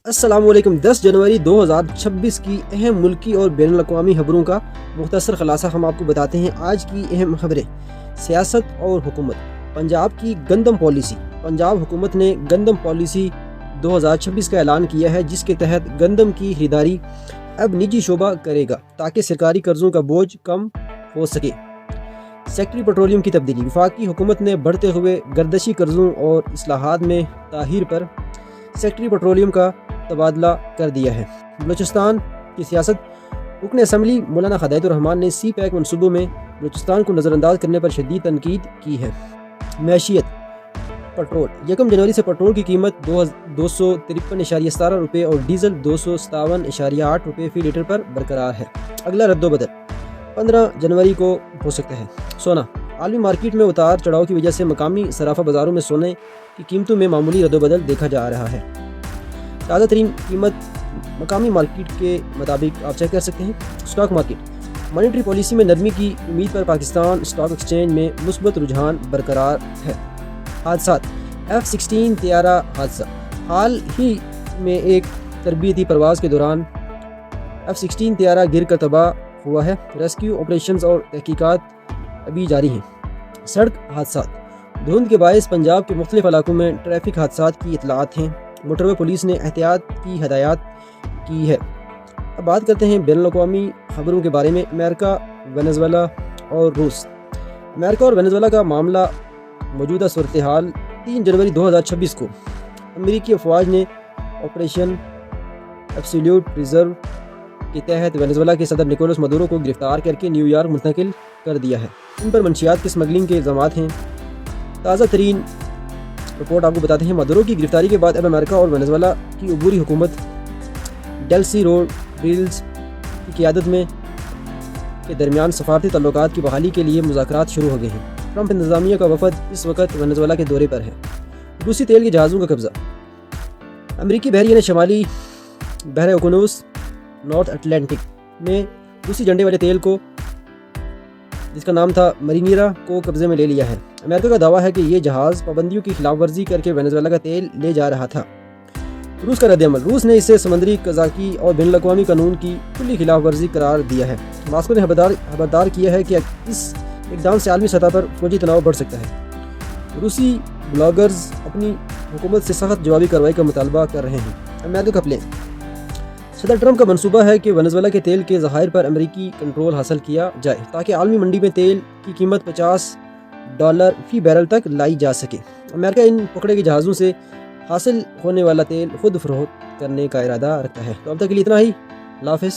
अस्सलाम वालेकुम। 10 जनवरी 2026 की अहम मुल्की और बैन अल-अक़वामी खबरों का मुख्तसर खुलासा हम आपको बताते हैं। आज की अहम खबरें। सियासत और हुकूमत। पंजाब की गंदम पॉलिसी। पंजाब हुकूमत ने गंदम पॉलिसी 2026 का ऐलान किया है, जिसके तहत गंदम की खरीदारी अब निजी शोबा करेगा ताकि सरकारी कर्जों का बोझ कम हो सके। सेक्रेटरी पेट्रोलियम की तब्दीली। वफाकी हुकूमत ने बढ़ते हुए गर्दशी कर्जों और इस्लाहात में ताहीर पर सेक्रेटरी पेट्रोलियम का तबादला कर दिया है। बलूचिस्तान की सियासत। रुकन असम्बली मौलाना खदायतुर रहमान ने सी पैक मनसूबों में बलूचिस्तान को नज़रअंदाज करने पर शदीद तनकीद की है। मैशियत। पेट्रोल। 1 जनवरी से पेट्रोल की कीमत 253.17 रुपये और डीजल 257.8 रुपये फ़ी लीटर पर बरकरार है। अगला रद्दोबदल 15 जनवरी को हो सकता है। सोना। आलमी मार्केट में उतार चढ़ाव की वजह से मकामी सराफा बाज़ारों में सोने की कीमतों में मामूली रद्दोबदल देखा जा रहा है। ताज़ा तरीन कीमत मकामी मार्केट के मुताबिक आप चेक कर सकते हैं। Stock market. मॉनेटरी पॉलिसी में नरमी की उम्मीद पर पाकिस्तान स्टॉक एक्सचेंज में मुस्बत रुझान बरकरार है। हादसात। F-16 तैयारा हादसा। हाल ही में एक तरबियती परवाज़ के दौरान F-16 तैयारा गिर कर तबाह हुआ है। रेस्क्यू ऑपरेशंस और तहकीकात अभी जारी हैं। सड़क हादसात। धुंध के बायस पंजाब के मुख्तलिफ इलाकों में ट्रैफिक हादसात की इतलात हैं। मोटरवे पुलिस ने एहतियात की हदायत की है। अब बात करते हैं बैन अल-अक़वामी खबरों के बारे में। अमेरिका, वेनेजुएला और रूस। अमेरिका और वेनेजुएला का मामला मौजूदा सूरत हाल। 3 जनवरी 2026 को अमेरिकी अफवाज ने ऑपरेशन एब्सोल्यूट रिजर्व के तहत वेनेजुएला के सदर निकोलस मदुरो को गिरफ्तार करके न्यूयॉर्क मुंतकिल कर दिया है। इन पर मंशियात की स्मगलिंग के इल्ज़ाम हैं। ताज़ा तरीन रिपोर्ट आपको बताते हैं। मदुरो की गिरफ्तारी के बाद अब अमेरिका और वेनेजुएला की अबूरी हुकूमत डेल्सी रोड्रिग्स की क़ियादत में के दरमियान सफारती तल्लुकात की बहाली के लिए मुज़ाकरात शुरू हो गए हैं। ट्रंप इंतज़ामिया का वफद इस वक्त वेनेजुएला के दौरे पर है। रूसी तेल के जहाज़ों का कब्ज़ा। अमरीकी बहरिया ने शमाली बहर ओकुनूस नॉर्थ अटलांटिक में रूसी झंडे वाले तेल को, जिसका नाम था मरीनियरा, को कब्जे में ले लिया है। अमेरिका का दावा है कि ये जहाज़ पाबंदियों की खिलाफ वर्जी करके वेनेजुएला का तेल ले जा रहा था। रूस का रद्दअमल। रूस ने इसे समुद्री कज़ाकी और बैन अल-अक़वामी कानून की खुली खिलाफ वर्जी करार दिया है। मास्को ने खबरदार किया है कि इस इक़दाम से आलमी सतह पर फौजी तनाव बढ़ सकता है। रूसी ब्लॉगर्स अपनी हुकूमत से सख्त जवाबी कार्रवाई का मुतालबा कर रहे हैं। अमेरिका का प्लान। सदर ट्रंप का मनसूबा है कि वेनेजुएला के तेल के ज़खायर पर अमेरिकी कंट्रोल हासिल किया जाए ताकि आलमी मंडी में तेल की कीमत $50 फ़ी बैरल तक लाई जा सके। अमेरिका इन पकड़े गए जहाज़ों से हासिल होने वाला तेल खुद फरोख्त करने का इरादा रखता है। तो अब तक के लिए इतना ही। अल्लाह हाफ़िज़।